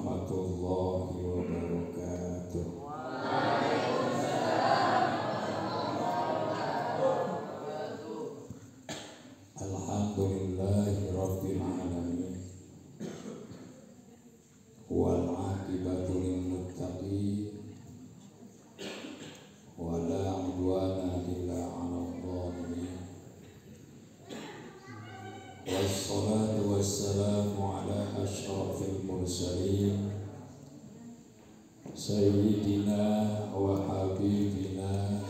warahmatullahi wabarakatuh. Alhamdulillahi rabbil alamin. Wal aqibatu lil muttaqin. Wala udwana illa 'alal zalimin. Wassalatu wassalamu ala asyrafil mursalin sayyidina wa habibina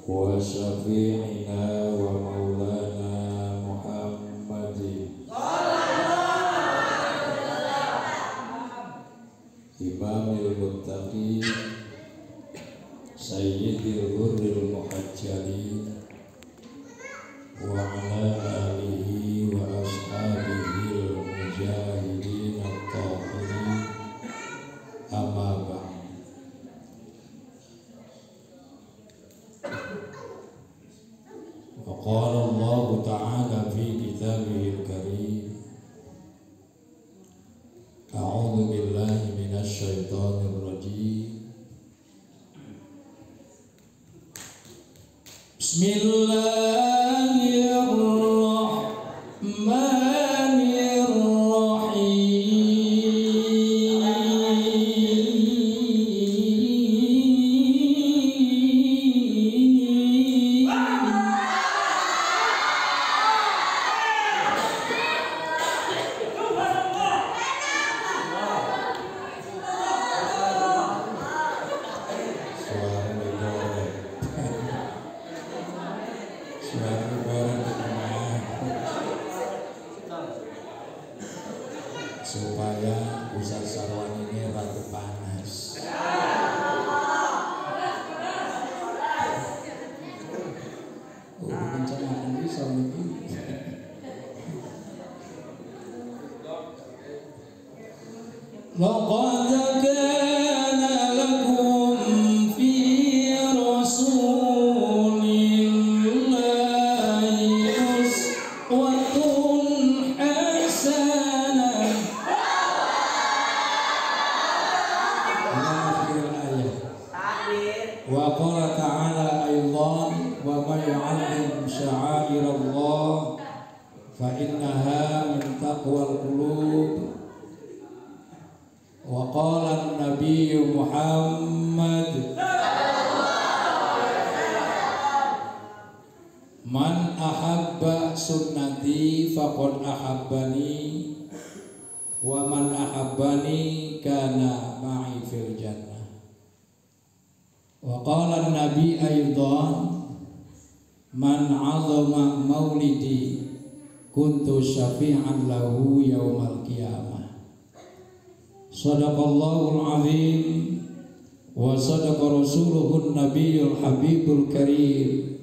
wa syafi'ina wa maulana Muhammadin imamil muttaqin sayyidil ghurril muhajjalin wa ala alihi wa ashabihi al-mujahidin at-tahirin amma ba'd. Wa qala Allah ta'ala fi kitabihil karim a'udzu billahi minasy syaithanir rajim. Supaya Ustaz Sarwan ini rada panas. Rencana bisa begini. Laqad kana lakum fi rasulillahi uswatun hasanah. Wa qala ta'ala aydan wa may yu'azzim sya'airallah fa innaha min taqwal qulub. Wa qala an-nabiy Muhammad man ahabba sunnati faqad ahabbani wa man ahabbani kana ma'i fil jannah. Wa qala an-nabi aydan man 'azama maulidi kuntu syafi'an lahu yaumal qiyamah. Shadaqallahul azim wa sadaqa rasuluhun nabiyyul habibul karim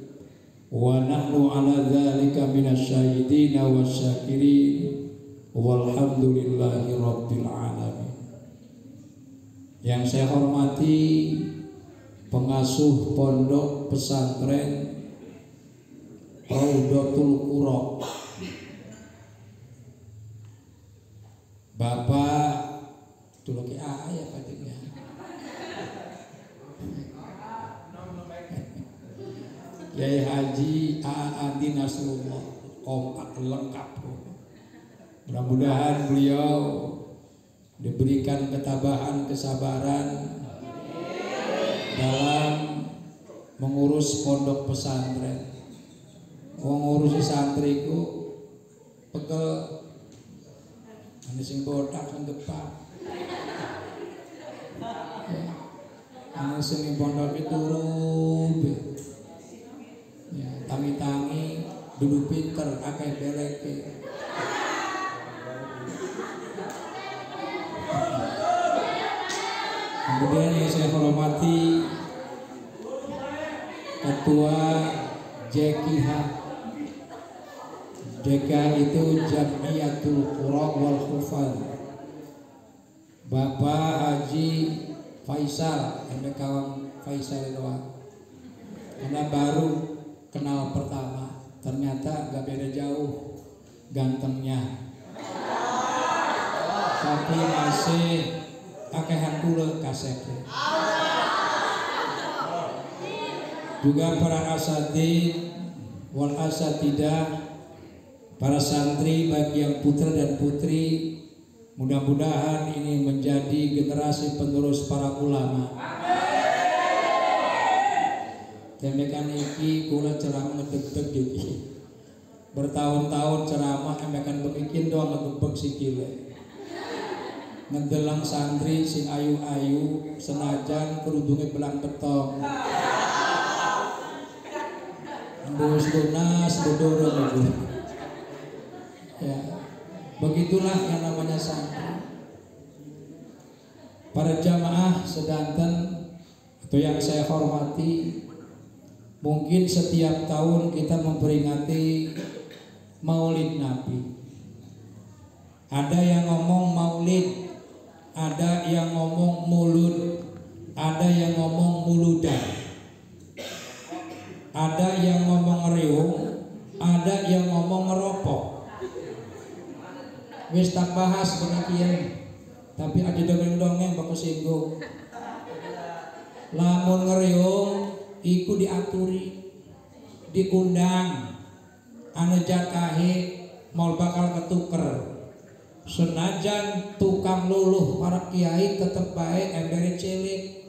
wa nahnu ala dzalika minasyahidin wasyakirin walhamdulillahi rabbil alamin. Yang saya hormati pengasuh pondok pesantren Raudatul Qura, Bapak Tuluki ya katanya Kiai Haji Andi Nasrullah, kompak lengkap. Mudah-mudahan beliau diberikan ketabahan, kesabaran dalam mengurus pondok pesantren. Mengurus santriku pegel, ane sing botak sing depan, ane sing pondok itu turun, ya tangi-tangi duduk pinter, akeh beleke. Kemudian yang saya hormati Ketua JKH. JK itu Jamiatul Qura wal Hufaz, Bapak Haji Faisal, kawan Faisal doang. Karena baru kenal pertama, ternyata gak beda jauh gantengnya. tapi masih kakehan kula kaset. Juga para asatidz wal asatidah, para santri bagi yang putra dan putri, mudah-mudahan ini menjadi generasi penerus para ulama. Temekan iki kula ceramah ngedeg-deg iki. Bertahun-tahun ceramah emekan bekikin doang ngegebek sikile. Ngedelang santri sing ayu-ayu senajan kerudungnya belang betong. Bos lunas bedorong itu. Ya, begitulah yang namanya santri. Para jamaah sedanten atau yang saya hormati, mungkin setiap tahun kita memperingati Maulid Nabi. Ada yang ngomong maulid, ada yang ngomong mulud, ada yang ngomong muludan, ada yang ngomong riung, ada yang ngomong ngeropok. Wis tak bahas demikian, tapi ada dongeng-dongeng baku singgung. Lamun ngeriung iku diaturi, diundang, anu jatahe mau bakal ketuker. Senajan tukang luluh para kiai tetep baik embere cilik,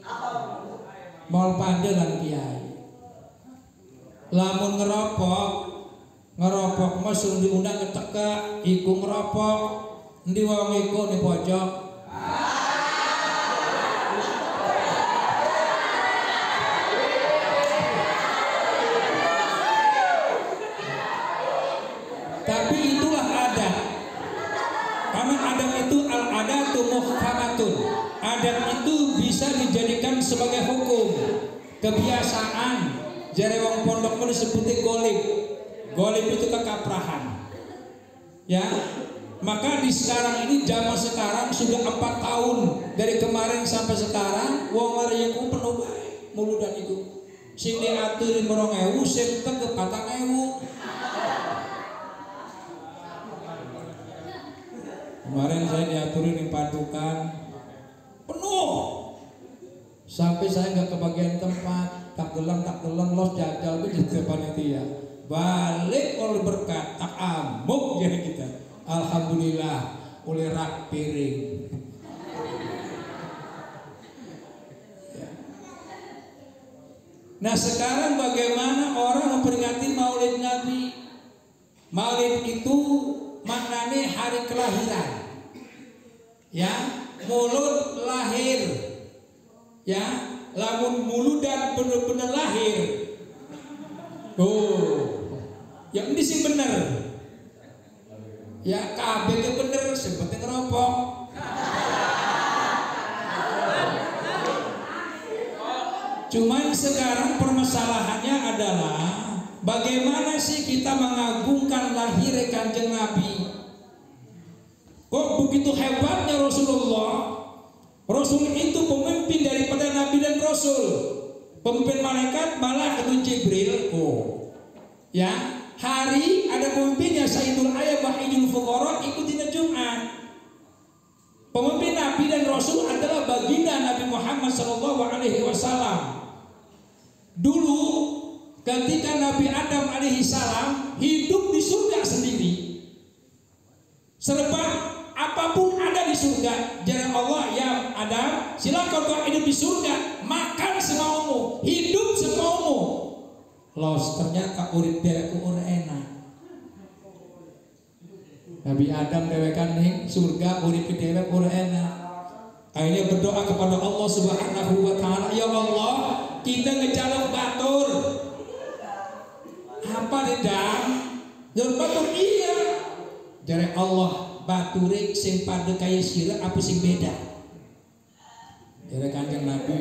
mau pandelan kiai. Lamun ngeropok mah suruh diundang keteka, iku ngeropok, endi wong iku di pojok. Tapi itulah adat. Karena adat itu al-adatu muhkamatun. Adat itu bisa dijadikan sebagai hukum, kebiasaan. Jare wong pondok pun disebutnya golib. Golib itu kekaprahan. Ya. Maka di sekarang ini, zaman sekarang sudah 4 tahun dari kemarin sampai sekarang wong ngariyeku penuh bae muludan itu. Sing diaturin 2000, sing tegep 4000. Kemarin saya diaturin di padukan penuh sampai saya nggak kebagian tempat, tak gelang los jajal itu jadi panitia. Balik oleh berkat tak amuk jadi kita. Alhamdulillah oleh rak piring. Nah sekarang bagaimana orang memperingati Maulid Nabi? Maulid itu maknanya hari kelahiran, ya, mulud lahir, ya, lamun muludan bener-bener lahir. Yang ini sih bener, ya, KB itu bener, seperti ngerokok. Cuman sekarang permasalahannya adalah bagaimana sih kita mengagungkan lahir Kanjeng Nabi? Kok begitu hebatnya Rasulullah? Rasul itu pemimpin daripada Nabi dan Rasul, pemimpin malaikat malah itu Jibril. Ya, hari ada pemimpinnya Sayyidul Ayah Wahidul Fuqara ikutin Jumat. Pemimpin Nabi dan Rasul adalah baginda Nabi Muhammad SAW. Dulu ketika Nabi Adam alaihi salam hidup di surga sendiri, serba apapun ada di surga. Jadi Allah, ya Adam, silakan kau hidup di surga, makan semaumu, hidup semaumu. Los ternyata urip deweku ora enak. Nabi Adam dewekan ning surga, urip dewek ora enak. Akhirnya berdoa kepada Allah Subhanahu wa taala, ya Allah, kita ngejaluk batur. Apa nih dam? Jaluk batur iya. Jare Allah, baturik sing pada kaya sira apa sing beda? Jare Kanjeng Nabi,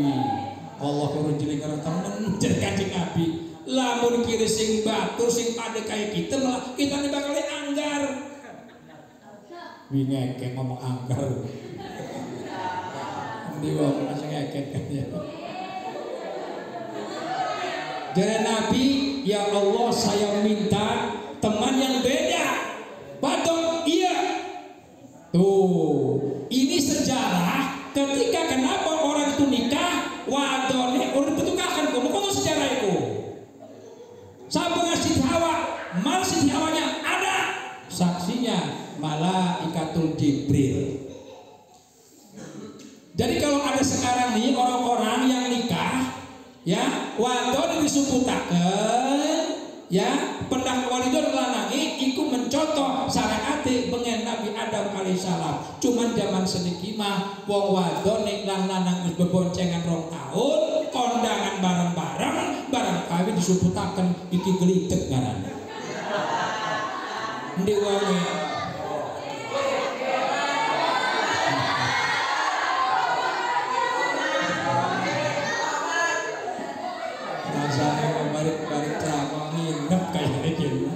Allah kurang jeli karo temen jare Kanjeng Nabi. Lamun kira sing batur sing pada kaya kita malah kita nih bakal anggar. Wingek ngomong anggar. Ndi wong sing ngeket kan ya. Jare Nabi, ya Allah saya minta teman yang beda. Batok iya. Tuh, sejarah ketika kenapa orang itu nikah wadone urip petukakan kudu sejarah itu. Sabenga Siti Hawa, mal Siti Hawanya ada saksinya Malaikatul Jibril. Jadi kalau ada sekarang nih orang-orang yang nikah, ya wadon disuputaken, ya pendak walidon lanangi, iku mencontoh syariate bengen Nabi Adam alaihissalam. Cuman zaman sedikit mah wong wadon nek lan lanang wis beboncengan 2 tahun, kondangan bareng-bareng, barang kawin disuputaken iki gelitek ngaranna. Endi wae balik ceramah nginep kayak gitu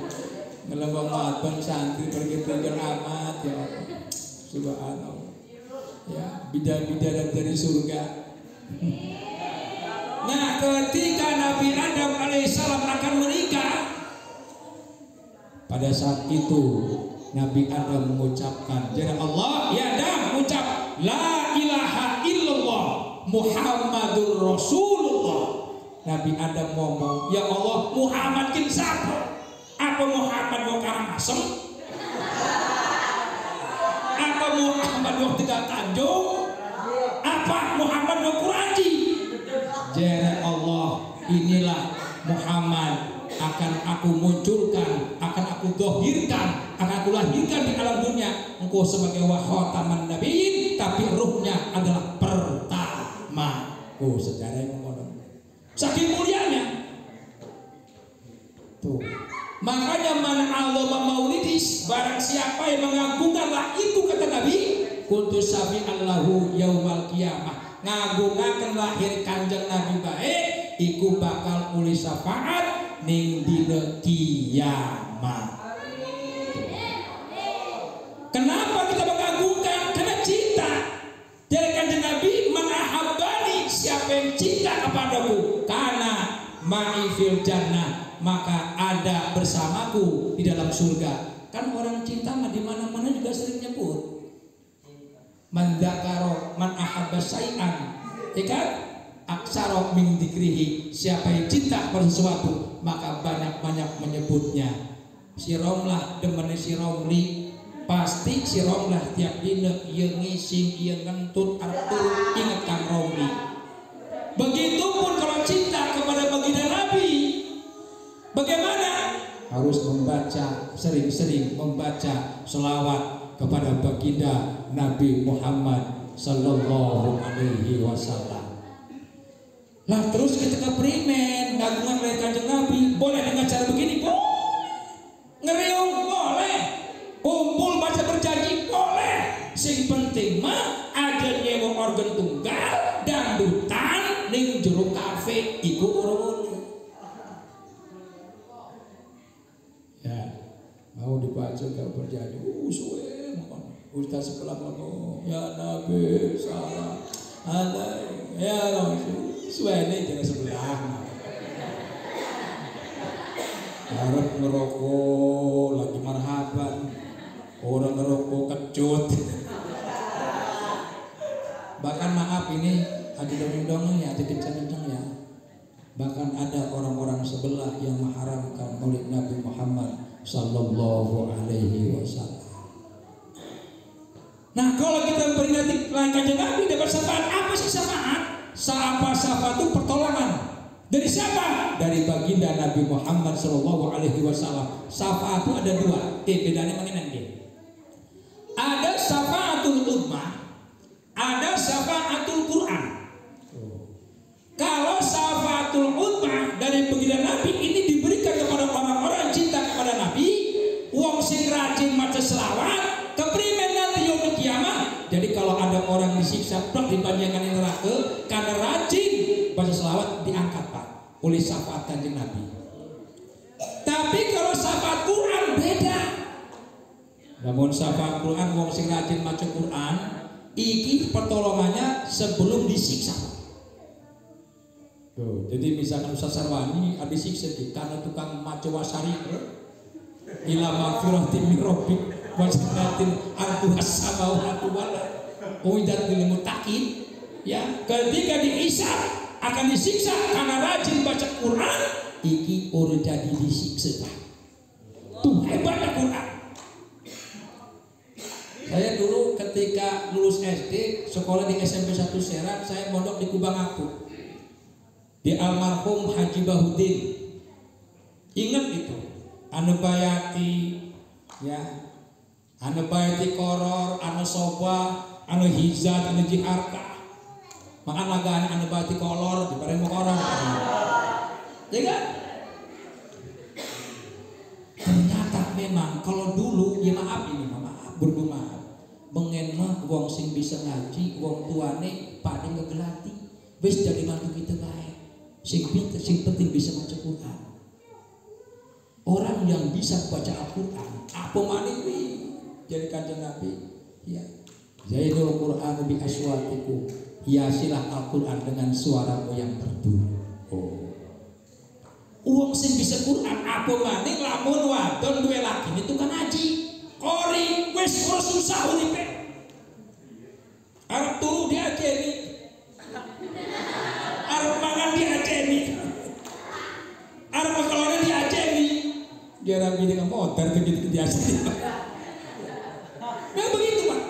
ngelembang matang santri pergi tinggal amat ya subhanallah ya bidadari dari surga. Nah ketika Nabi Adam alaihissalam akan menikah, pada saat itu Nabi Adam mengucapkan jadi Allah ya Adam mengucap la ilaha illallah Muhammadur Rasulullah. Nabi Adam ngomong, ya Allah Muhammad kin siapa? Apa Muhammad mau karang asem? Apa Muhammad mau tiga tanjung? Apa Muhammad mau kuraji? Jere Allah, inilah Muhammad akan aku munculkan, akan aku dohirkan, akan aku lahirkan di alam dunia. Engkau sebagai khataman nabiyyin, tapi ruhnya adalah pertama. Oh sejarah yang ngomong. Saking mulianya tuh, makanya mana Allah maulidis, barang siapa yang mengagungkanlah itu kata Nabi kuntu sabi Allahu yaumal qiyamah, ngagungaken lahir kanjeng Nabi baik iku bakal uli syafaat ning dina kiamat. Kenapa kita mengagungkan? Karena cinta. Dari kanjeng Nabi mengahabani, siapa yang cinta kepadaku karena ma'i fil jannah maka ada bersamaku di dalam surga. Kan orang cinta mah di mana-mana juga sering nyebut man dzakara man ahabba syai'an, ya kan? Aksara min dzikrihi, siapa yang cinta pada sesuatu maka banyak-banyak menyebutnya. Si Romlah demen si Romli, pasti si Romlah tiap dina ieu ngising ieu ngentut artul inget Kang Romli. Begitupun kalau cinta kepada baginda Nabi, bagaimana? Harus membaca, sering-sering membaca selawat kepada baginda Nabi Muhammad sallallahu alaihi wasallam. Lah terus kita ke primen ngagungan oleh kanjeng Nabi, boleh dengan cara begini, ngeriung boleh, kumpul baca berjanji boleh. Sing penting mah ada nyewa organ tunggal dangdutan ning jero kafe iku urun. Ya, mau dibaca gak berjanji, suwe Ustaz sekolah ngomong, ya Nabi salam alaihi ya Rasul, suwene jangan sebelah. Harap ngerokok lagi marhaban, orang ngerokok kecut. Bahkan maaf ini ada dongeng ya, ada kencang-kencang ya. Bahkan ada orang-orang sebelah yang mengharamkan maulid Nabi Muhammad sallallahu alaihi wasallam. Nah kalau kita memperingati kanjeng Nabi dapat syafaat, apa sih syafaat? Syafaat itu pertolongan. Dari siapa? Dari baginda Nabi Muhammad sallallahu alaihi wasallam. Syafaat itu ada dua. Bedanya mengenai dia. Ada syafaatul ummah, ada syafaatul Quran. Kalau syafaatul ummah dari baginda Nabi ini diberikan kepada orang-orang cinta kepada Nabi, wong sing rajin maca selawat, keprimen nanti yaumul kiamah. Jadi kalau ada orang disiksa plak dipanjangkan neraka karena rajin baca selawat, diangkat Pak oleh syafaat kanjeng Nabi. Tapi kalau syafaat Quran beda. Namun syafaat Quran wong sing rajin maca Quran, iki pertolongannya sebelum disiksa. Tuh, jadi misalkan Ustaz Sarwani ada siksa karena tukang maca wasari ila magfiratin min rabbik wa jannatin arduhas samawati wal ardh. uiddat lil muttaqin, ya, ketika dihisab akan disiksa karena rajin baca Quran, iki urut jadi disiksa. Tuh hebatnya Quran. Saya dulu ketika lulus SD, sekolah di SMP 1 Serang, saya mondok di Kubang Aku, di almarhum Haji Bahudin. Ingat itu, anu bayati, ya, anu bayati koror, anu soba, anu hizat, anu jiharka. Makan laganya anu bayati kolor, dibareng koror. Ya kan? Ternyata memang kalau dulu, ya maaf ini, maaf, berdoa. Mengen mah wong sing bisa ngaji, wong tuane paling ngegelati. Wis jadi mantu kita baik. Sing pinter, sing penting bisa baca Quran. Orang yang bisa baca Al-Quran, apa maneh kuwi? Jadi kanjeng Nabi, ya. Zainul Quran bi aswatiku. Hiasilah Al-Quran dengan suaramu yang merdu. Oh. Wong sing bisa Quran, apa maneh lamun wadon duwe laki itu kan haji. Kori wis ora susah uripe. Arep turu diajeni. Arep mangan diajeni. Arep kelone diajeni. Dia rapi dengan motor begitu biasa. Nah begitu Pak.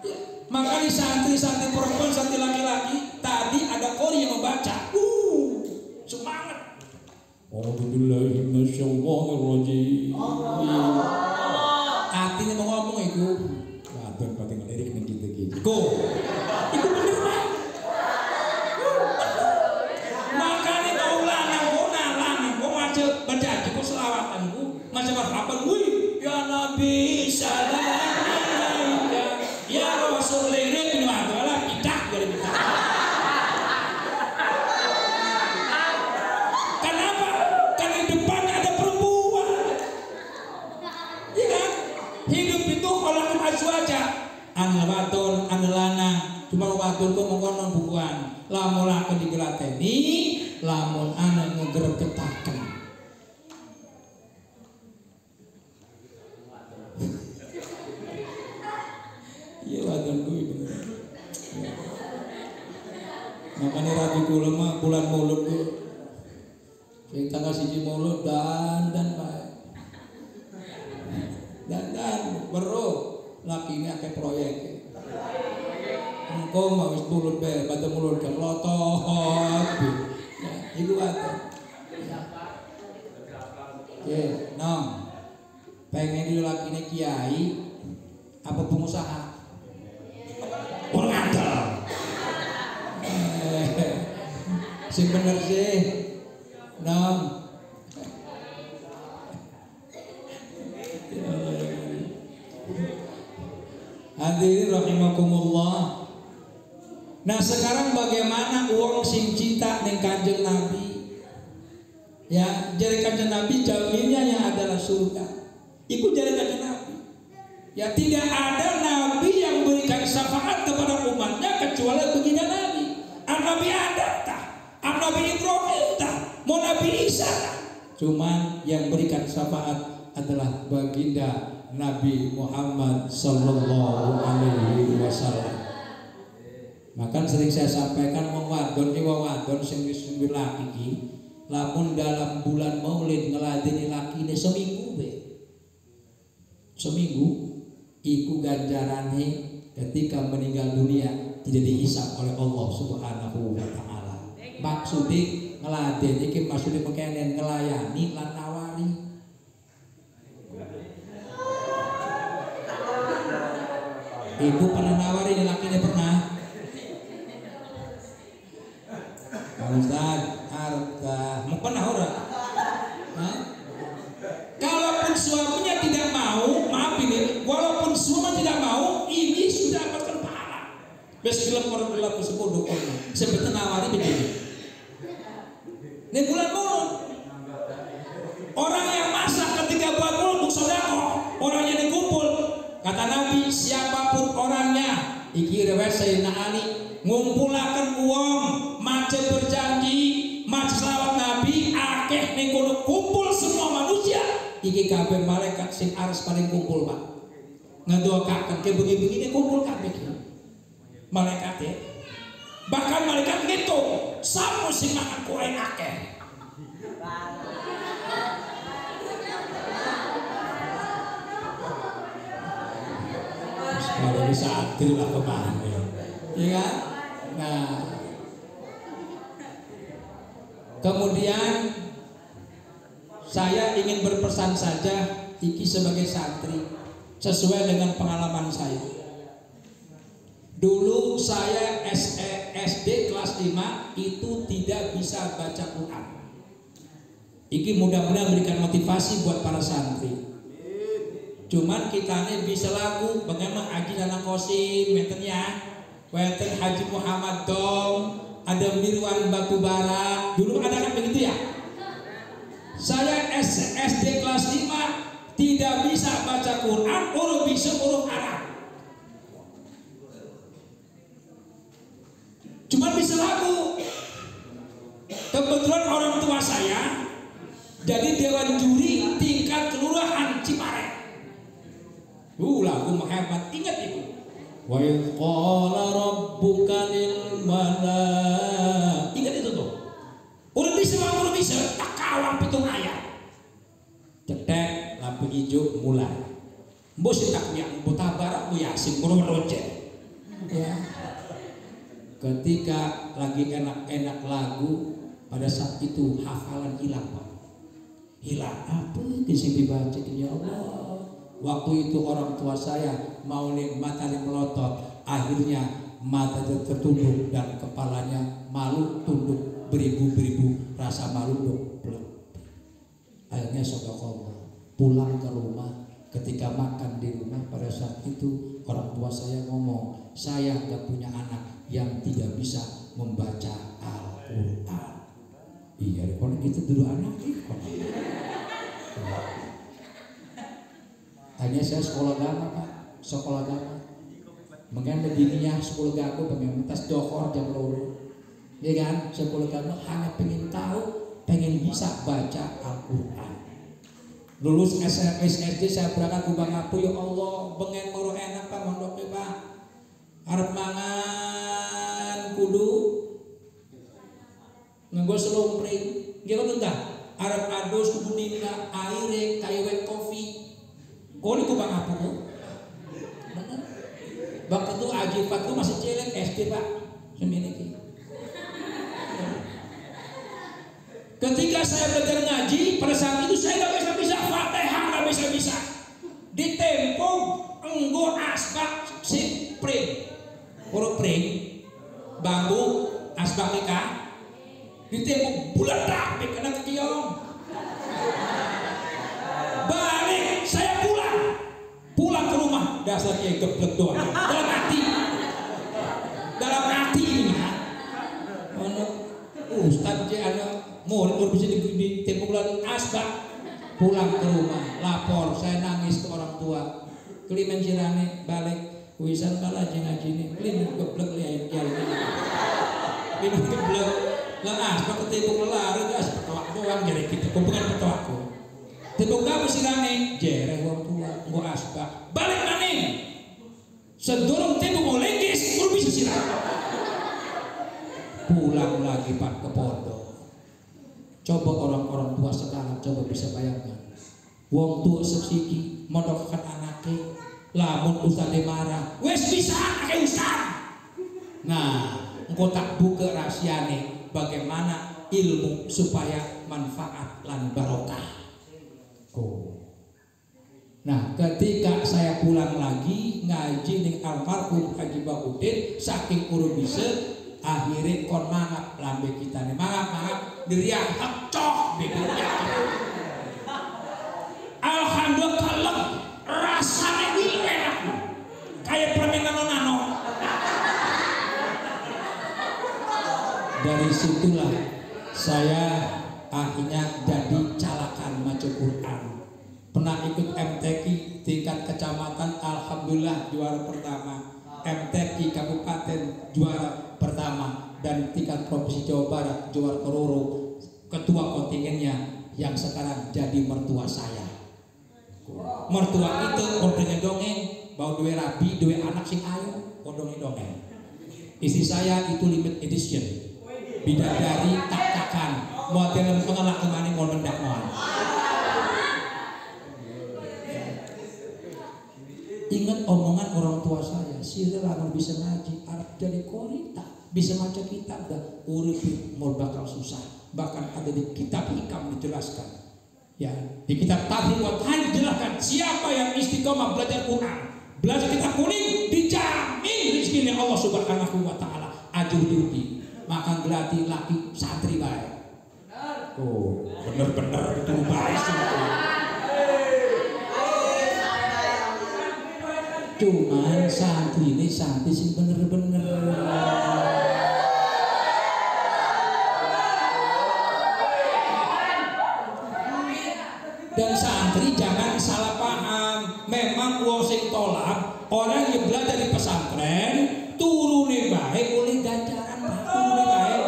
Ya. Makanya santri-santri perempuan, santri laki-laki tadi ada kori yang membaca. Semangat. Alhamdulillah, masyaallah. Artinya mau ngomong itu, waduh, pati ngelirik nih gitu-gitu. Go, itu bener Pak. Makanya kau lanang, kau macam baca aja, kau selawatan, kau macam marhaban, wih, ya Nabi salam alaika, ya Rasul ini pindah lah, kita dari kita. Kenapa? Karena di depan ada perempuan, iya kan? Hidup itu kalau azwaja an wadon an lanang, cuma wadon kok mengkonon bukuan lamun akan digelateni, lamun anak ngegergetaken. Iya wadon kuwi bener. Makanya rabi kula mah bulan Maulud ku sing tanggal 1 Maulud dan bae. Dan baru laki ini akeh proyek. Engkau mau wis turut be, batu mulut ke lotot. Ya, itu ada. Ya, nong. Pengen di laki ini kiai apa pengusaha? Orang ngandel. Sing bener sih. Nong. Hadirin rahimakumullah. Nah sekarang bagaimana uang sing cinta ning Kanjeng Nabi? Ya, jadi Kanjeng Nabi jaminnya yang adalah surga. Iku jadi Kanjeng Nabi. Ya tidak ada nabi yang berikan syafaat kepada umatnya kecuali baginda Nabi. Nabi Adam tah, Nabi Ibrahim tah, mau Nabi Isa tah. Cuman yang berikan syafaat adalah baginda Nabi Muhammad Sallallahu Alaihi Wasallam. Maka sering saya sampaikan wadon sing wis laki, lamun dalam bulan Maulid ngeladeni laki ini seminggu be. Seminggu iku ganjarane ketika meninggal dunia tidak dihisab oleh Allah Subhanahu wa taala. Maksudnya ngeladeni iki maksudnya mekenen ngelayani lan nawari. Ibu pernah nawarin laki ini pernah. Pak Ustaz, harta mau pernah orang? Kalaupun suaminya tidak mau, maaf ini, walaupun suami tidak mau, ini sudah dapatkan pahala. Besok orang gelap sepuluh orang, seperti nawarin begini. Ini bulan Maulud. Orang yang masak ketika buat Maulud sedekah, orang yang dikumpul. Kata Nabi, siapapun orangnya, iki riwayat Sayyidina Ali, ngumpulaken uang, maca berjanji, maca selawat Nabi, akeh ning kono kumpul semua manusia, iki kabeh malaikat sing ares paling kumpul Pak. Ngedoakaken ke begini-begini kumpul kabeh. malaikat ya. Bahkan malaikat gitu, sapu sing makan kue akeh. Kalau bisa adil lah kemarin ya. Iya kan? Nah, kemudian saya ingin berpesan saja, iki sebagai santri, sesuai dengan pengalaman saya. Dulu saya SD kelas 5 itu tidak bisa baca Quran. Iki mudah-mudahan memberikan motivasi buat para santri. Cuman kita ini bisa lagu bagaimana Haji Danang Kosim, ya, weten Haji Muhammad Dom, ada Mirwan Batubara. Dulu ada kan begitu ya? Saya SD kelas 5 tidak bisa baca Quran, huruf bisa huruf Arab. Cuma bisa lagu. Kebetulan orang tua saya jadi dewan juri tingkat kelurahan Cipareng. Lagu menghebat, ingat itu. Wa qala rabbuka lil malaikati. Ingat itu tuh. Udah bisa tak kawang pitung ayat. Cetek lampu hijau mulai. Mbok sing tak yang botabar Bu Yasin kulo ronceng. Ya. Ketika lagi enak-enak lagu, pada saat itu hafalan hilang, Pak. Hilang apa sing dibaca ya Allah. Waktu itu orang tua saya mau mata melotot, akhirnya mata tertunduk dan kepalanya malu tunduk beribu-beribu rasa malu doblok. Akhirnya sedekah pulang ke rumah. Ketika makan di rumah pada saat itu orang tua saya ngomong, saya gak punya anak yang tidak bisa membaca Al-Quran. Iya, kalau gitu dulu anak hanya saya sekolah agama, Pak, sekolah agama. Mungkin begininya sekolah agama, pengen mentas dokor jam loro, ya kan? Sekolah agama hanya pengen tahu, pengen bisa baca Al-Quran. Lulus SD saya berangkat ke Bangapu, ya Allah, pengen muru enak Pak, mondok Pak. Arep mangan kudu nganggo selompring, nggih tentang arep adus kudu nina aire kayak kopi. Kau itu Bang apa tuh? Bener. Waktu itu Aji Fatu masih cilik SD Pak, semini. Ketika saya belajar ngaji, pada saat itu saya nggak bisa Fatihah, nggak bisa. Ditempung enggo asbak si pring, huruf pring, bambu asbak nikah, ditempung bulat tak, kena kekiong. Balik saya pulang ke rumah, dasarnya geblek doang dalam hati ini kan. Ustaz anak murid bisa ditempung bulan asbak. Pulang ke rumah lapor, saya nangis ke orang tua. Klimen sirane balik wisan kalah aja ngaji ini klimen geblek liain kiai klimen geblek lah asbak ketempung lari itu asbak kawak doang jadi kita kumpulan petuaku. Tembok apa sirane jereh wong tua nggo asbak balik maning sedurung tembok mau lenggis kudu bisa sirah pulang lagi Pak ke pondok. Coba orang-orang tua sekarang coba bisa bayangkan wong tua sepsiki mondokkan anaknya lamun ustaz marah wes bisa anaknya ustaz. Nah engkau tak buka rahasiane bagaimana ilmu supaya manfaat lan barokah. Nah ketika saya pulang lagi ngaji ning almarhum Haji Bakudin saking urung bisa akhirnya kon mangap lambe kita nih mangap diriang hecok bibirnya. Alhamdulillah kalem rasanya enak kayak permen nano. Dari situlah saya akhirnya jadi calakan maca Quran. Pernah ikut MTQ tingkat kecamatan, alhamdulillah juara pertama. MTQ kabupaten juara pertama dan tingkat provinsi Jawa Barat juara keloro. Ketua kontingennya yang sekarang jadi mertua saya. Mertua itu ordengnya dongeng, bau dua rabi, dua anak sing ayu, ordengnya dongeng. Istri saya itu limited edition, bidadari tak-takan, model pengelak kemana mau mendak mohon. Ingat omongan orang tua saya, si lalang bisa ngaji, Arab jadi korita, bisa baca kitab, dah urip mau bakal susah. Bahkan ada di kitab hikam dijelaskan. Ya, di kitab Tafsir wa Ta'ala dijelaskan siapa yang istiqomah belajar Quran, belajar kitab kuning, dijamin rezekinya Allah Subhanahu wa Ta'ala. Ajur diuji, makan gelati laki santri baik. Oh, bener-bener itu baik sih. Cuman santri ini santri sih bener-bener. Dan santri jangan salah paham. Memang wong sing tolak orang yang belajar di pesantren turune baik oleh ganjaran turune baik.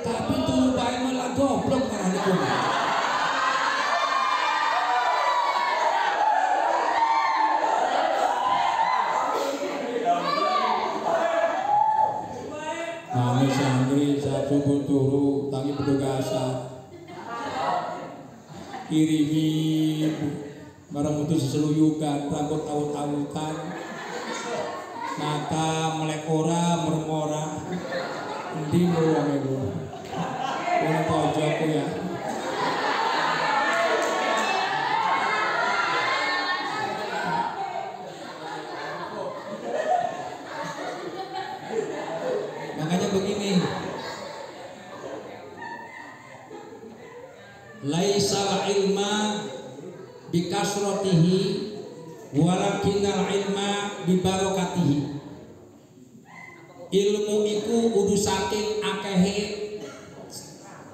Tapi turun baik malah goblok marane kuwi. Kami santri satu turu tangi petugasan kirimi barang itu seseluyukan rambut awut-awutan mata melekora mermora endi wong iku wong pojok ya. Makanya begini, laisal ilma bikasrotihi walakinal ilma bibarokatihi. Ilmu iku kudu saking akehe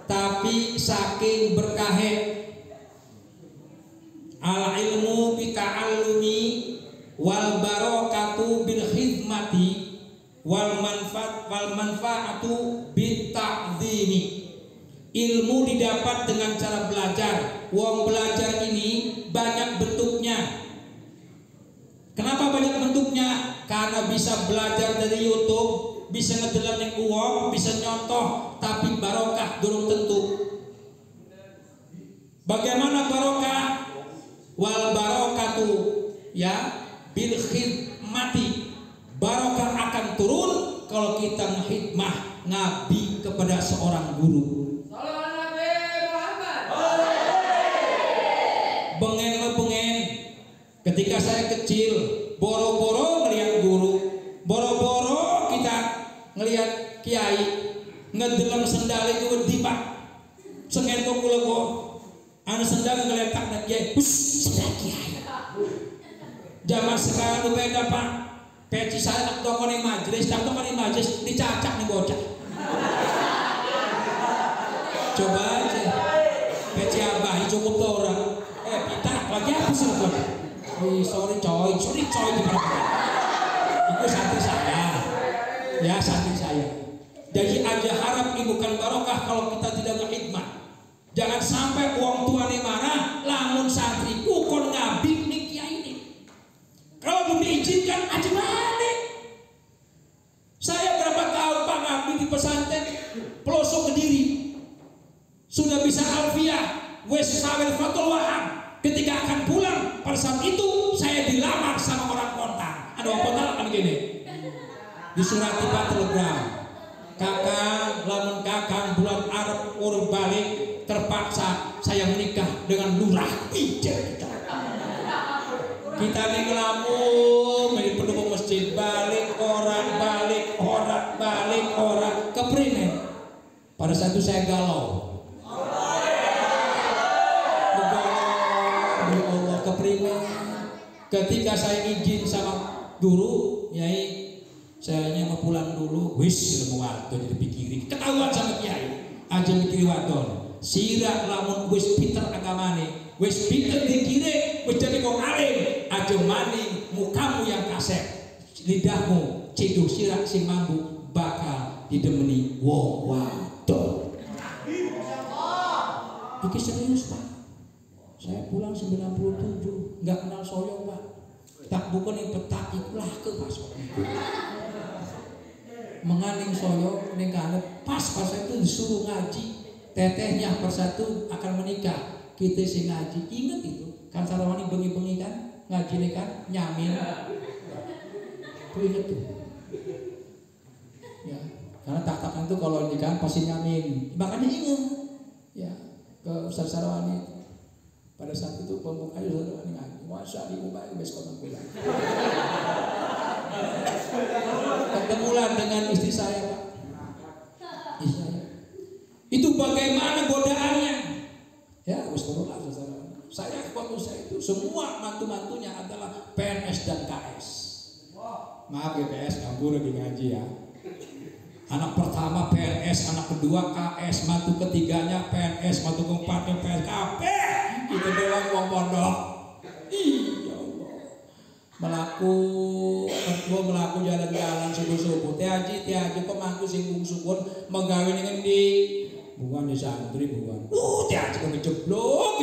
tapi saking berkahe. Al ilmu bita'allumi wal barokatu bil khidmati wal manfaatu bita'dhimi. Ilmu didapat dengan cara belajar. Wong belajar ini banyak bentuknya. Kenapa banyak bentuknya? Karena bisa belajar dari YouTube, bisa ngedelan yang uang, bisa nyontoh, tapi barokah durung tentu. Bagaimana barokah? Wal barokatu ya bil khidmati. Barokah akan turun kalau kita menghikmah ngabdi kepada seorang guru. Bengen. Ketika saya kecil, boro-boro ngelihat guru, boro-boro kita ngelihat kiai, ngedelam sendal itu berdipak, sengen kok kula kok, anu sendal ngeletak dan kiai, sendal kiai. Zaman sekarang lu beda pak, peci saya tak toko nih majelis, dicacak nih bocah. Coba aja, peci abah cukup tuh orang. Kita lagi apa sih lo? Sorry coy itu santri saya ya, santri saya. Jadi aja harap ini bukan barokah kalau kita tidak berkhidmat. Jangan sampai uang tua nih marah lamun santriku kon ngabdi nih kiai ini. Kalau belum diizinkan aja balik. Saya berapa tahun pak ngabdi di pesantren pelosok Kediri, sudah bisa alfiah wes sawel fatul waham. Ketika akan pulang pada saat itu saya dilamar sama orang kontak. Ada orang kontak kan gini, disurat tiba telegram, kakang lamun kakang bulan Arab urut balik terpaksa saya menikah dengan lurah pijar kita nih ngelamun menjadi pendukung masjid balik orang keprimen. Pada saat itu saya galau. Ketika saya izin sama guru, yai, saya mau pulang dulu. Wis ilmu wadon dipikirin, ketahuan sama kiai. Aja mikiri wadon. Sira lamun wis pinter agamane, wis pinter dikire, wis jadi wong alim. Aja maning mukamu yang kasep, lidahmu ciduk sira sing mampu bakal didemeni wong wadon. Iki serius pak. Saya pulang 97, nggak kenal soyong pak. tak bukan yang petak ikulah ke masuk menganing soyo ning kana pas itu disuruh ngaji tetehnya persatu akan menikah kita sing ngaji ingat itu kan sarawani bengi-bengi kan ngaji nih kan nyamin tuh ingat tuh ya karena tak-takan tuh kalau nikahan pasti nyamin makanya ingat ya ke Ustaz Sarawani pada saat itu pembukanya Sarawani ngaji masa ibu baik besok bilang ketemulah dengan istri saya Pak istri saya itu bagaimana godaannya ya Ustaz saya waktu saya itu semua mantu-mantunya adalah PNS dan KS maaf ya PS kabur lagi ngaji ya anak pertama PNS anak kedua KS mantu ketiganya PNS mantu keempatnya PNS kita doang wong pondok iya Allah melaku jalan-jalan subuh-subuh tiaji kok mangku singgung subun menggawe dengan di bukan di santri bukan tiaji kok kejeblok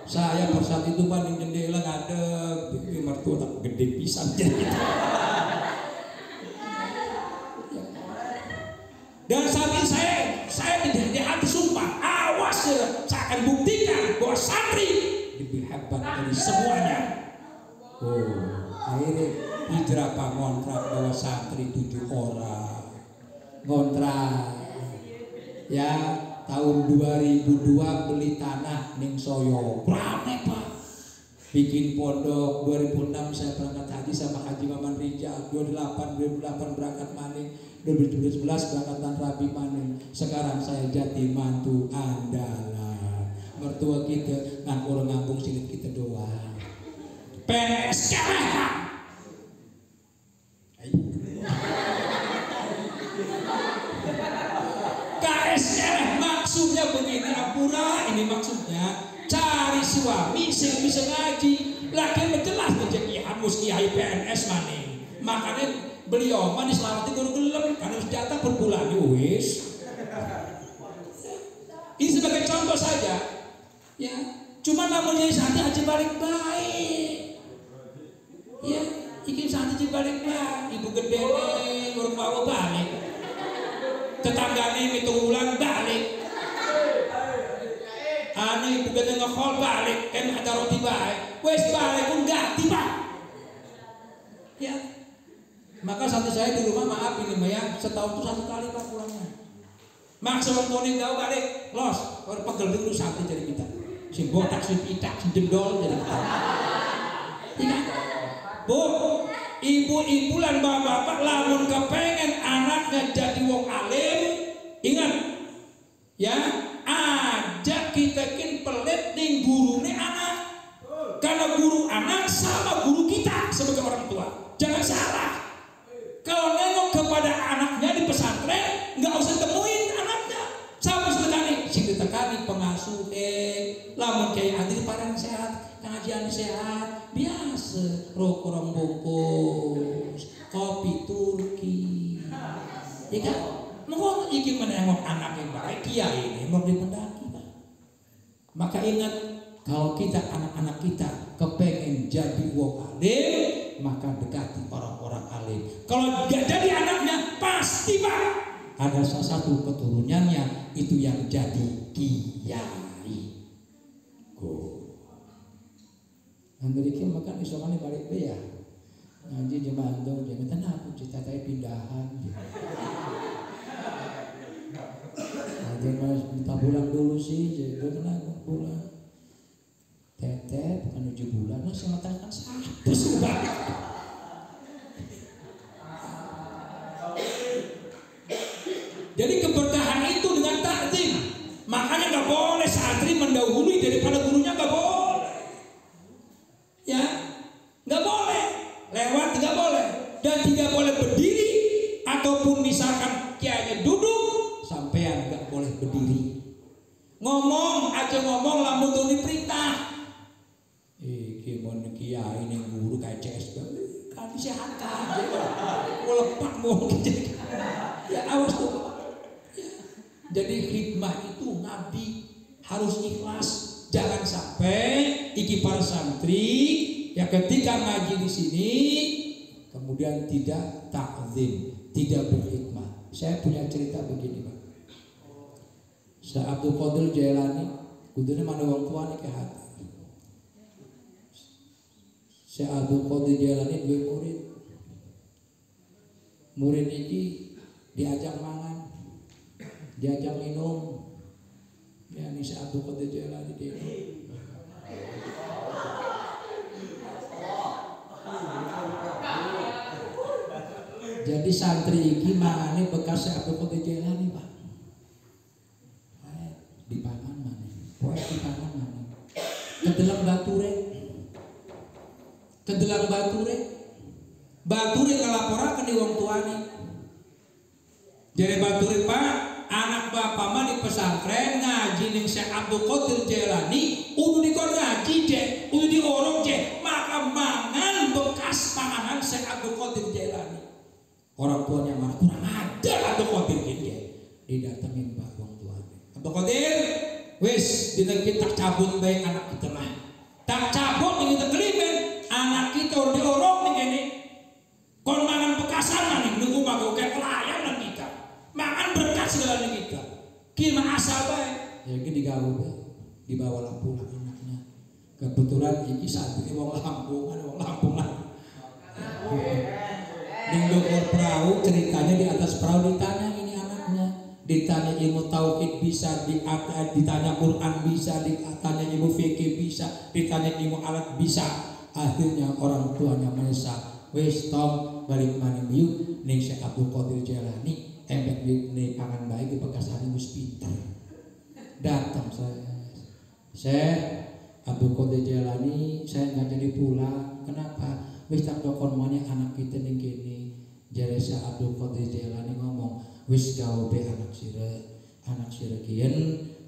saya persat itu paling jendela ngadeg di mertua tak gede pisan jadi dan saat ini saya tidak di hati sumpah awas saya akan buktikan bahwa santri lebih hebat dari semuanya. Akhirnya hijrah pak ngontrak bahwa santri 7 orang ngontrak ya tahun 2002 beli tanah ning Soyo rame Pak bikin pondok 2006 saya berangkat haji sama Haji Maman Rijal 2008 berangkat maning 2011 berangkatan Rabi maning sekarang saya jadi mantu andalan mertua kita ngan orang ngambung silit kita doang PNS KSL maksudnya begini apura ini maksudnya cari suami sing bisa ngaji lagi menjelas menjadi hamus kiai PNS maning makanya beliau manis selawati guru gelem karena senjata berbulan wis ini sebagai contoh saja ya cuma namanya santri aja balik baik ya ikin santri aja balik baik ibu gede nih orang bawa balik tetanggane mitung ulang balik anu ibu gede ngekol balik kan ada roti baik wes balik pun ganti Pak ya maka santri saya di rumah maaf ini ya setahun itu 1 kali Pak pulangnya maksud kuning tahu balik los kalau pegel dulu santri jadi kita si botak si pitak si jendol jadi kita ya Bu ibu-ibu lan bapak-bapak lamun kepengen anaknya jadi wong alim ingat ya ajak kita pelit ning gurune anak karena guru anak sama guru kita sebagai orang tua jangan salah kalau nengok kepada anaknya di pesantren nggak usah temuin anaknya sama setekani sing ditekani pengasuh lamun kayak adil parang sehat pengajian sehat biasa rokok orang bungkus kopi Turki ya kan mau ingin menengok anak yang baik kiai ini mau dipendaki Pak maka ingat kalau kita anak-anak kita kepengen jadi wong alim maka dekati orang-orang alim kalau gak jadi anaknya pasti Pak ada salah satu keturunannya itu yang jadi kiai Amerika makan isokannya balik be ya ngaji jemandong jangan tenang aku cita saya pindahan jangan minta pulang dulu sih jadi tenang pulang teteh bukan 7 bulan lah saya mengatakan satu sudah jadi keberkahan itu dengan takdim makanya gak boleh santri mendahului daripada gurunya gak boleh ya nggak boleh lewat nggak boleh dan tidak boleh berdiri ataupun misalkan kiainya duduk sampean nggak boleh berdiri ngomong aja ngomong lamun tuh diperintah gimana kiai ini guru kayak CS kan sehat aja mau lepak mau gitu ya awas tuh ya. Jadi hikmah itu Nabi harus ikhlas Jangan sampai iki para santri ya ketika ngaji di sini kemudian tidak takzim, tidak berhikmah. Saya punya cerita begini, Pak. Syekh Abdul Qadir Jailani kudune mana wong tuane ke hati. Syekh Abdul Qadir Jailani dua murid. Murid ini diajak mangan, diajak minum. Ya ini Syekh Abdul Qadir Jailani dia. Jadi santri iki mangane bekas Syekh Abdul Qadir Jailani, Pak. Dipangan mana? Poe dipangan mana? Kedelang bature. Kedelang bature. Bature ngalaporakeun di wong tuane. Jadi bature, Pak, anak bapak mah di pesantren ngaji ning Syekh Abdul Qadir Jailani, udah dikon ngaji deh, udah diorong deh, maka mangan bekas panganan Syekh Abdul Qadir Jailani. Orang tuanya marah, kurang ajar Abdul Qadir gitu ya. Didatengin Pak wong tuane. Abdul Qadir, wis dina kita cabut bae anak kita mah. Tak cabut ning kita kelimen, anak kita udah diorong ning kene. Kon mangan bekasan nih, nunggu mago kayak pelayan kita. Mangan berkas segala kita. Kira asal bae. Ya iki digawe dibawa pulang anaknya. Kebetulan iki santri wong Lampung, wong Lampung lah. Di dokter perahu ceritanya di atas perahu ditanya ini anaknya, ditanya ilmu tauhid bisa, ditanya Quran bisa, ditanya ilmu fikih bisa, ditanya ilmu alat bisa. Akhirnya orang tuanya menyesal. Wis tom balik mana miu ning Syekh Abdul Qadir Jailani embek ning pangan bae di bekasane wis pinter. Datang saya Abdul Qadir Jailani, saya nggak jadi pulang. Kenapa? Wis tak dokon mana anak kita ning kene. Jare Syekh Abdul Qadir Jailani ngomong, wis gawe be anak sire kian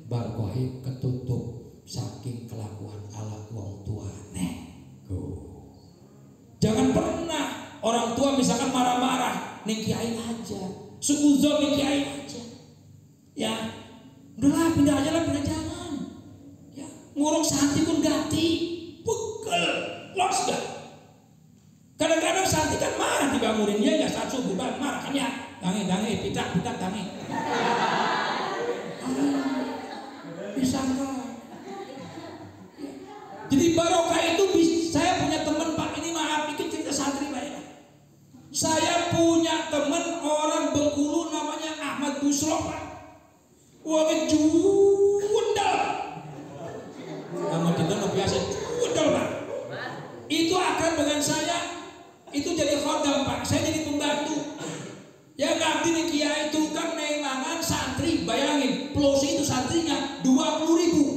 barkohe ketutup saking kelakuan ala wong tuane. Jangan pernah orang tua misalkan marah-marah ning kiai aja, suuzon ning kiai aja. Ya, udahlah pindah aja lah, pindah jangan. Ya, ngurung santri pun ganti, pegel, los dah. Kadang-kadang santri kan marah dibangunin dia ya saat subuh marah kan ya, dange pitak dange. Bisa enggak? Jadi barokah itu saya punya teman Pak, ini maaf bikin cerita santri Pak ya. Saya punya teman orang Bengkulu namanya Ahmad Busro Pak. Wah jundal. Ahmad Busro biasa jundal Pak. Itu akan dengan saya, itu jadi khodam Pak. Saya jadi pembantu. Ya nanti nih kiai itu kan mangan santri, bayangin pelosi itu santrinya 20.000.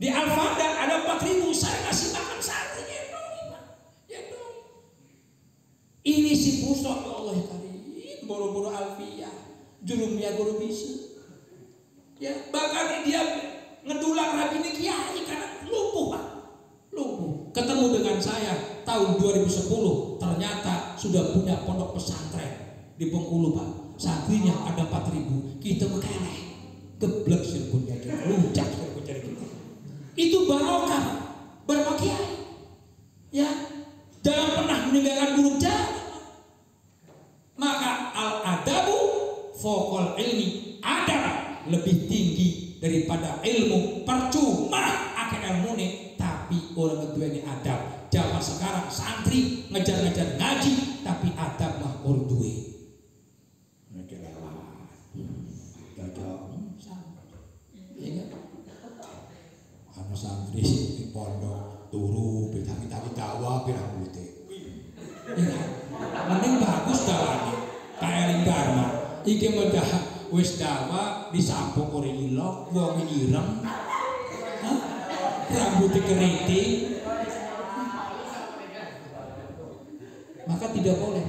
Di Al-Fada ada 4.000, saya ngasih makan santri gendong. Ini si pusok ya Allah karim, boro-boro Alfiyah, jurumnya guru bisa. Ya, bahkan dia ngedulang rabine kiai karena lumpuh Pak. Lumpuh. Ketemu dengan saya tahun 2010, ternyata sudah punya pondok pesantren di Bengkulu Pak. Santrinya ada 4.000, kita mekeleh. Geblek sirkunnya kita, luncak sirkunnya kita. Itu barokah, barokah kiai. Ya, jangan pernah meninggalkan guru jangan. Maka al-adabu fokol ilmi, adab lebih tinggi daripada ilmu. Percuma akeh ilmu nih, tapi orang kedua ini adab. Zaman sekarang santri ngejar-ngejar ngaji, tapi adab mah urduwe. Mereka lewat, gajah, iya kan? Anak santri di pondok turu bintang-bintang dakwah pirang putih. Ya, mending bagus dawani. Kayak lingkarna. Iki medah wis dakwah disampung ora ilok, wong ireng. Rambut keriting. Maka tidak boleh.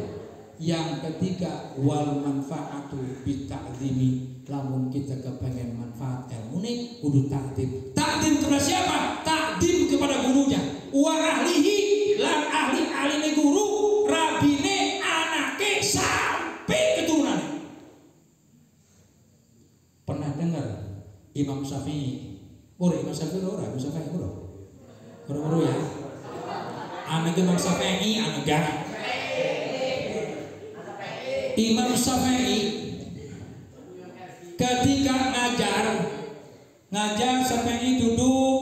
Yang ketiga wal manfaatu bita'zimi. Lamun kita kepengen manfaat ilmu nih kudu takdim. Takdim kepada siapa? Takdim kepada gurunya. Wa ahlihi, lan ahli guru, rabine, anake sampai keturunan. Pernah dengar Imam Syafi'i Ora Imam Syafi'i ora, Imam Syafi'i ora. Ora ya. Ane Imam Syafi'i ane gak. Imam Syafi'i ketika ngajar Syafi'i duduk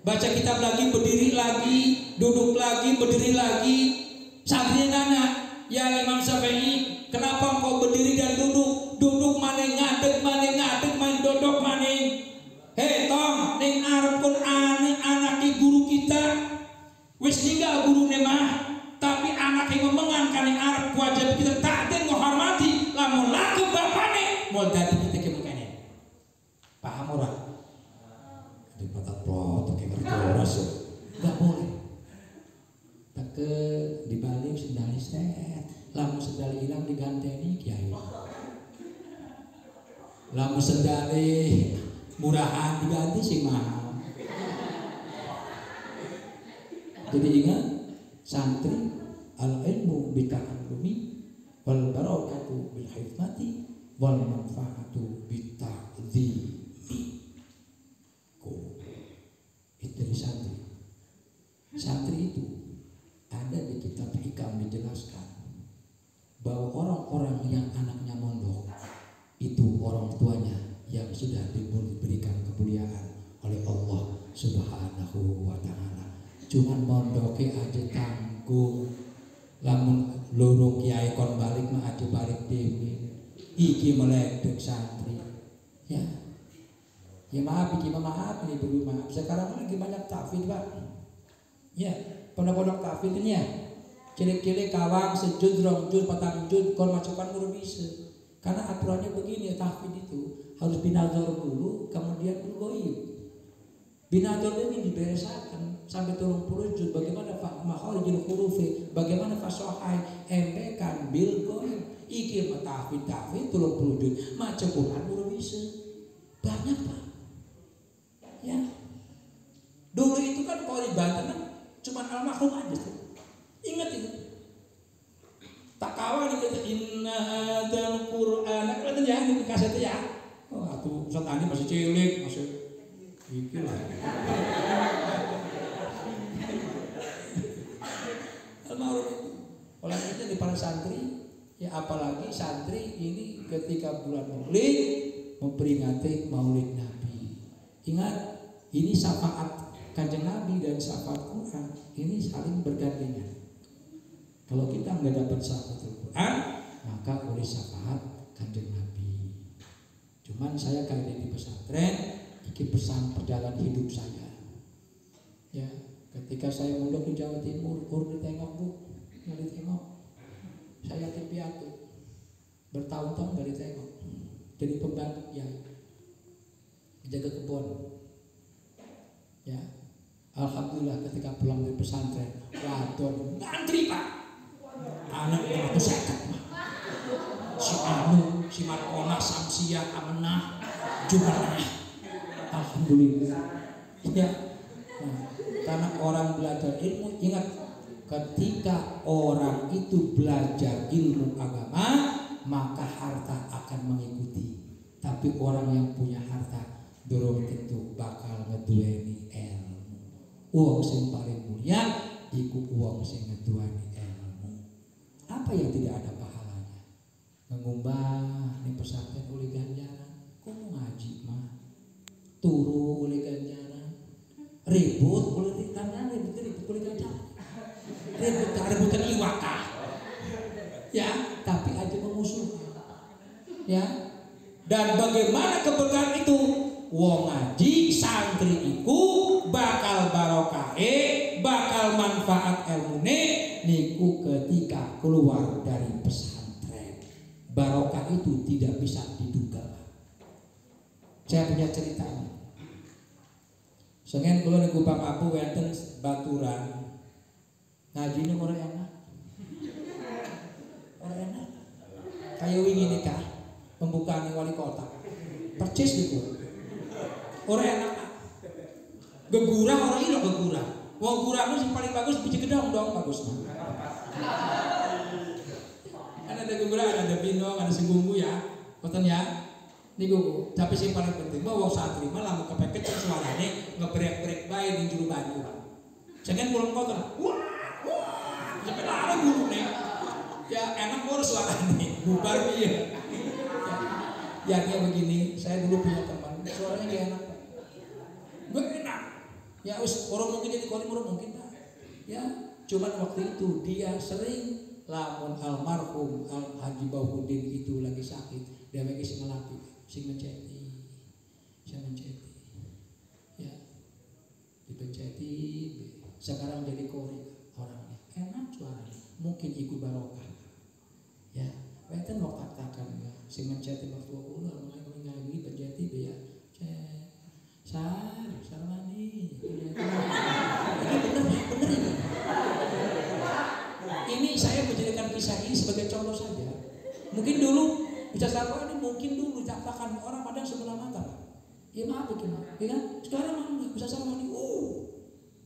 baca kitab lagi, berdiri lagi, duduk lagi, berdiri lagi. Santri nanya, ya Imam Syafi'i, kenapa kau berdiri dan duduk? Duduk maning ngadeg maning dodok maning. Hei tong, ning arep Qur'an anake guru kita wis ninggal gurune mah, tapi anake memengan kali arep wajib kita takdir menghormati, lamun laku bapane mau dadi kita ke mukane. Paham ora? Di protot kayak kertas nggak boleh. Tak ke dibalik sendali set, lamun sendali hilang diganteni kiai. Lamun sendali murahan diganti sih mahal. Jadi ingat, santri al ilmu bita'allumi wal barakatu bil hikmati wal manfaatu bita'dhimi. Itu dari santri. Santri itu ada di kitab Hikam dijelaskan bahwa orang-orang yang anaknya mondok itu orang tuanya yang sudah diberikan kemuliaan oleh Allah Subhanahu wa ta'ala. Cuman mondoke aja tanggung, lamun loro kiai kon balik mah aja balik dhewe. Iki meledek santri. Ya. Ya maaf iki maaf ini dulu maaf. Sekarang lagi banyak tahfidz, Pak. Ya, pondok-pondok tahfidz ini ya. Cilik-cilik kawang sejud, rong juz, patang juz kon masukkan guru bisa. Karena aturannya begini, tahfidz itu harus binazar dulu, kemudian goib. Binazar ini diberesakan sampai 30 juz. Bagaimana makharijul hurufi, bagaimana fasohai, embekan bil goib. Iki tahfidz 30 juz, macam Quran guru bisa. Banyak Pak. Ya. Dulu itu kan kalau di Banten kan cuma almarhum aja tuh. Ingat itu. Tak kawan itu inna hadzal Qur'an. Kan ya di kaset ya. Oh, atuh Ustaz Andi masih cilik, masih iki lah. Almarhum itu. Oleh itu di para santri, ya apalagi santri ini ketika bulan Maulid memperingati Maulid Nabi. Ingat, ini syafaat Kanjeng Nabi dan syafaat Quran ini saling bergandengan. Kalau kita nggak dapat syafaat Quran, maka oleh syafaat Kanjeng Nabi. Cuman saya kali di pesantren, ini pesan perjalanan hidup saya. Ya, ketika saya mondok di Jawa Timur, ditengok Bu, nggak ditengok. Saya yatim piatu, bertahun-tahun nggak ditengok. Jadi pembantu ya, jaga kebun. Ya, alhamdulillah ketika pulang dari pesantren, wadon ngantri Pak. Anaknya aku sekat Pak. Si Anu, si Markona, Samsia, Amenah, Jumanah. Alhamdulillah. Ya, nah, karena orang belajar ilmu, ingat ketika orang itu belajar ilmu agama, maka harta akan mengikuti. Tapi orang yang punya harta durung tentu bakal ngeduweni ilmu. Uang sing paling mulia iku uang sing ngeduweni ilmu. Apa yang tidak ada pahalanya? Mengumbah di pesantren oleh ganjaran. Kok mau ngaji mah? Turu oleh ganjaran. Ribut oleh ganjaran, ribut oleh ganjaran. Rebutan iwakah? Ya, tapi aja memusuhkan. Ya. Dan bagaimana keberkahan itu? Wong ngaji santri iku bakal barokahe, bakal manfaat ilmune niku ketika keluar dari pesantren. Barokah itu tidak bisa diduga. Saya punya cerita. Sengen kula niku Bang Abu wonten baturan. Ngajine ora enak. Ora enak. Kayak wingi nikah, pembukaan wali kota. Percis gitu. Ora enak. Gegurah ora ilo gegurah. Wong gurahmu sing paling bagus biji gedong dong bagus. Kan ada gegurah, ada bindong, ada singgungu ya. Konten ya. niku. Tapi sing paling penting mah wong santri mah lamun kepepet suarane ngebrek-brek bae ning juru banyu. Jangan pulang kotor. Wah. Sampai lari gurune. Ya enak urus suarane. Bubar piye. Ya kayak begini, saya dulu punya teman, suaranya kayak enak. Gak enak. Ya orang mungkin jadi kolim, orang mungkin tak. Ya, cuman waktu itu dia sering lamun almarhum Haji Bahuddin itu lagi sakit, dia lagi sing ngelapi, sing menceti, saya menceti. Ya, dipenceti, sekarang jadi korim orangnya, enak suaranya, mungkin ikut barokah. Ya, beten mau katakan ya, sing menceti waktu aku mulai ngaji penceti dia, Sarmani, ini bener ini. Ini saya menjadikan kisah ini sebagai contoh saja. Mungkin dulu bisa Sarmani, mungkin dulu caktakan orang Padang sebelah mata, Pak. Ya maaf gimana, ya kan? Sekarang bisa Sarmani,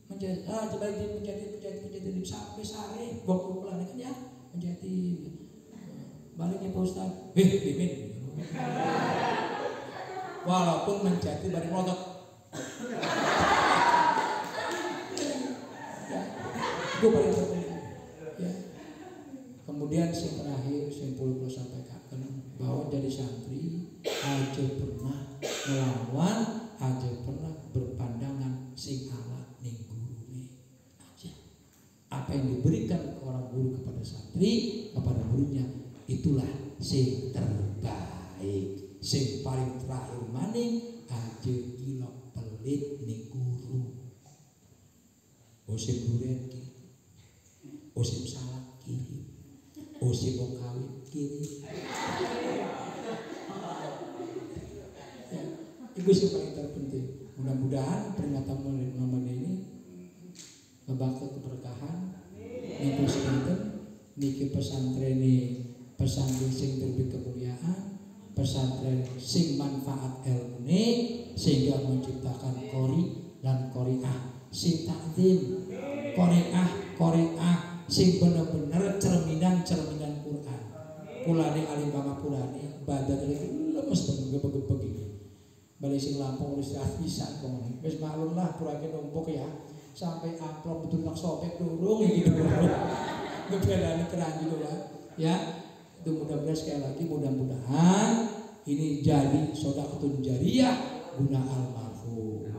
menjadi coba menjadi sampai sare waktu pulang kan ya menjadi baliknya Pak Ustaz. Dimin. Walaupun menjadi balik melotot. Itu paling penting. Ya. Kemudian yang terakhir saya perlu sampaikan bahwa jadi santri aja pernah melawan, aja pernah berpandangan sing ala ning gurune aja. Apa yang diberikan ke orang guru kepada santri, kepada gurunya, itulah sing terbaik. Sing paling terakhir maning aja ilok pelit ning guru. Osim duren kiri, osim salah kiri, osim wong kawin kiri. Ya, itu sing paling terpenting. Mudah-mudahan peringatan momen ini ngebakti keberkahan. Niku sinten niki pesantren sing terbit kemuliaan, pesantren sing manfaat ilmune sehingga menciptakan qori dan qoriah sing takdim, qoriah sing bener-bener cerminan Quran. Kulane alim pangapurane badan lemes begini. Balik sing Lampung istirahat bisa kok. Wis maklum lah purake numpuk ya. Sampai amplop betul nak sobek durung gitu. Ngebelani keran gitu lah. Ya. Itu mudah-mudahan sekali lagi mudah-mudahan ini jadi sedekah jariyah guna almarhum.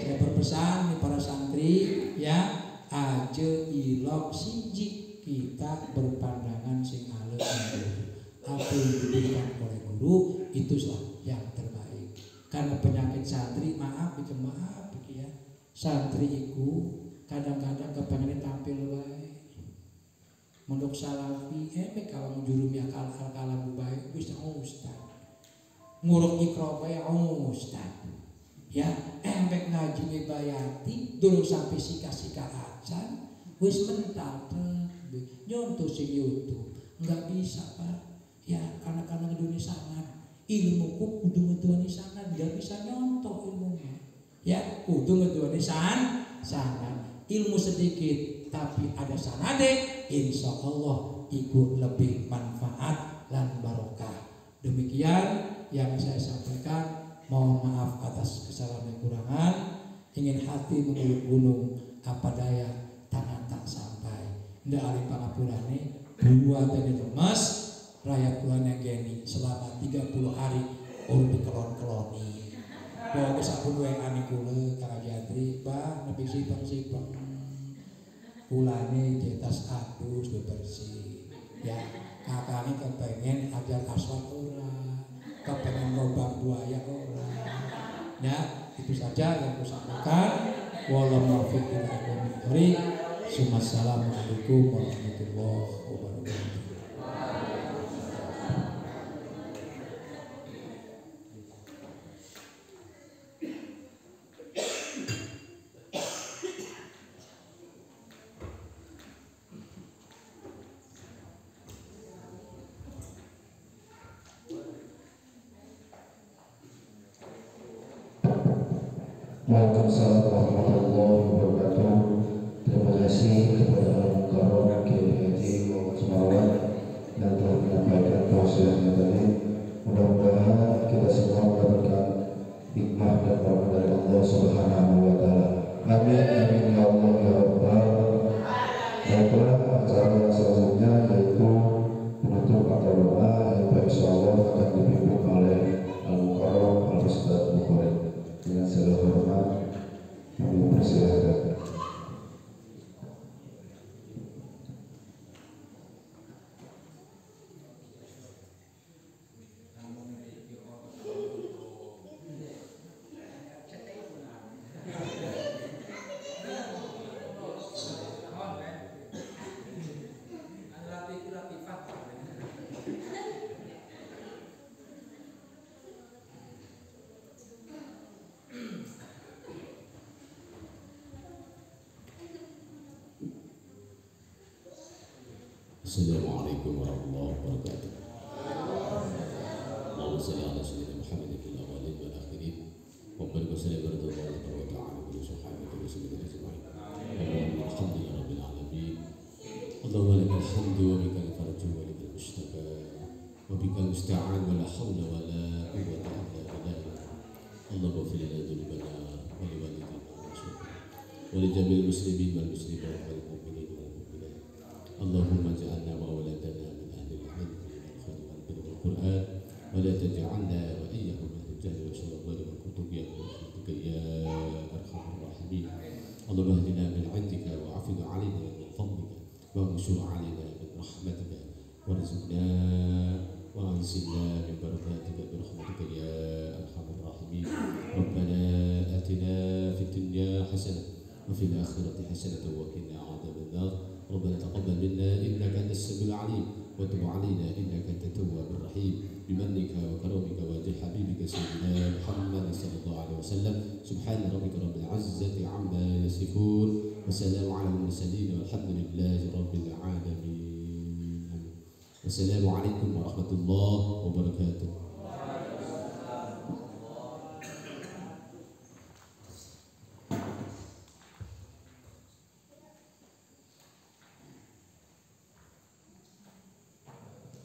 Saya berpesan nih para santri ya, aja ilok siji kita berpandangan sing alus apa yang diberikan oleh guru itulah yang terbaik. Karena penyakit santri maaf ya, santri itu kadang-kadang kepengen tampil baik. Mondok salafi kalau jurumnya kalah baik bisa ustaz nguruk ikro bae ustaz ya embek ngaji ngebayati dulu sampai sika-sika acan wis mental nyontoh sing YouTube nggak bisa Pak ya karena Indonesia sangat ilmuku kudu ngeduani sangat nggak bisa nyontoh ilmunya ya kudu ngeduani sangat ilmu sedikit tapi ada sanade, insya Allah ikut lebih manfaat dan barokah. Demikian yang saya sampaikan. Mohon maaf atas kesalahan dan kekurangan. Ingin hati menguluk gunung, apa daya tangan tak sampai. Ndak alim pangapurane, buat dan lemas, rakyat Tuhannya geni selama 30 hari urut dikelon-keloni. Bawa kesabun WA nikule Kang Jatri, Pak, nepi sipeng. Ulane cetas adus bersih ya kakaknya kepengen ajar aswat ora kepengen lobang buaya ora ya itu saja yang aku sampaikan wallahu a'lam. Assalamualaikum warahmatullahi wabarakatuh. Waalaikumsalam warahmatullahi wabarakatuh. Terima kasih kepada Al-Mukarram Kiai Haji Muhammad Semawan yang telah menyampaikan proses tadi. Mudah-mudahan Assalamualaikum warahmatullahi wabarakatuh. Allahumma shalli ala sayyidina Muhammadin fil awwalin wal akhirin wa barik wa sallim ala Rasulillah ta'ala wa sahbihi wa sallam ajma'in. Alhamdulillahi rabbil alamin. Allahumma lakal hamdu wa bikal farju wa lakal mushtaka wa bikal musta'an wa la hawla wa la quwwata illa billah. Allahumma ighfir lana dhunubana wa li walidina wa li jami'il muslimin wal muslimat wal mu'minin wal mu'minat. Allahumma ja'alna wa auladana min ahli al-'ilm wal khair wal birri wal Qur'an wa la taj'alna wa iyyahum min al-jahl wa syarri wal kutub ya rahmatika ya arhamar rahimin. Allahumma hdina min 'indika wa 'afid 'alaina min fadlika wa anshur 'alaina min rahmatika warzuqna wa anzilna min barakatika bi rahmatika ya arhamar rahimin. Rabbana atina fid dunya hasanah wa fil akhirati hasanah wa qina 'adzaban nar. ربنا تقبل منا إنك أنت السميع العليم وتب علينا إنك أنت التواب الرحيم بمنك وكرمك وجه حبيبك سيدنا محمد صلى الله عليه وسلم. سبحان ربك رب العزة عما يصفون وسلام على المرسلين والحمد لله رب العالمين. والسلام عليكم ورحمة الله وبركاته.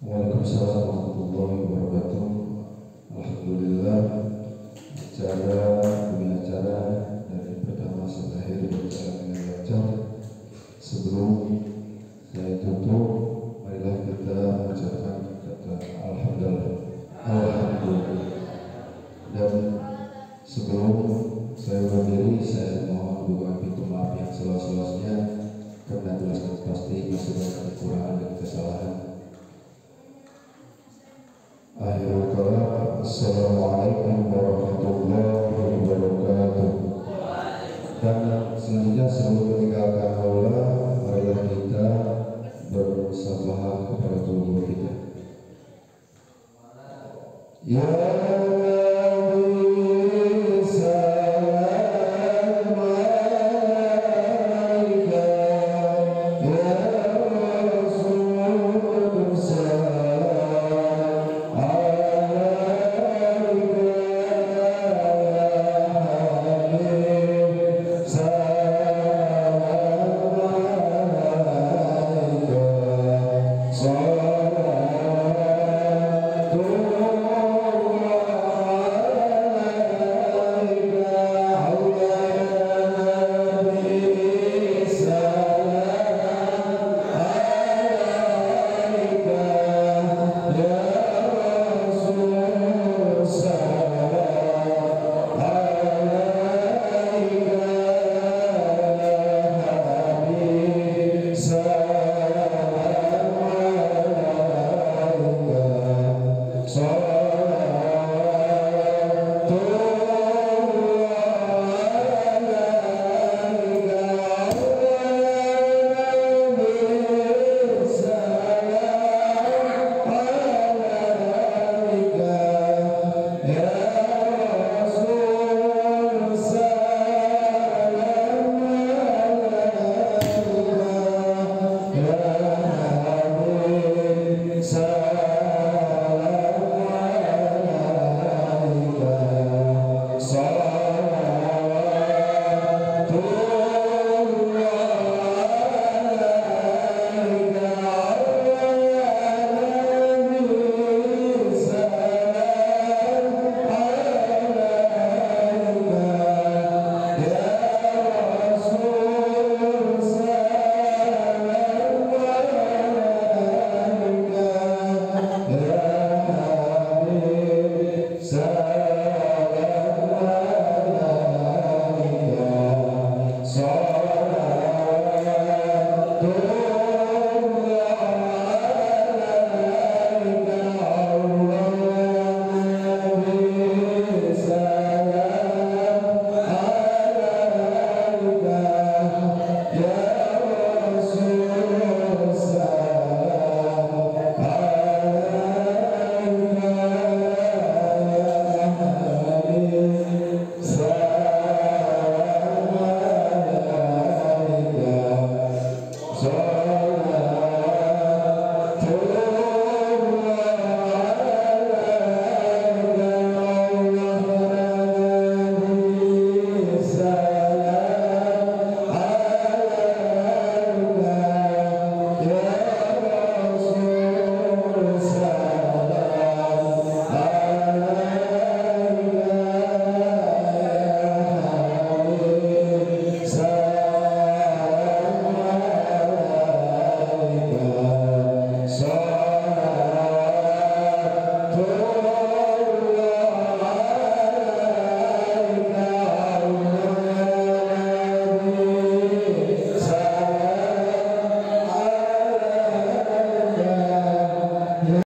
Waalaikumsalam warahmatullahi wabarakatuh. Alhamdulillah, acara demi acara dari pertama sampai akhir berjalan dengan lancar. Sebelum saya tutup, marilah kita mengucapkan kata Alhamdulillah. Dan sebelum saya berdiri, saya mohon doa pintu maaf yang seluas-luasnya karena jelas pasti masih banyak kekurangan dan kesalahan. Akhirul kalam, assalamualaikum warahmatullahi wabarakatuh. Dan selanjutnya sebelum meninggalkan aula, marilah kita bermusafahah kepada tubuh kita. Ya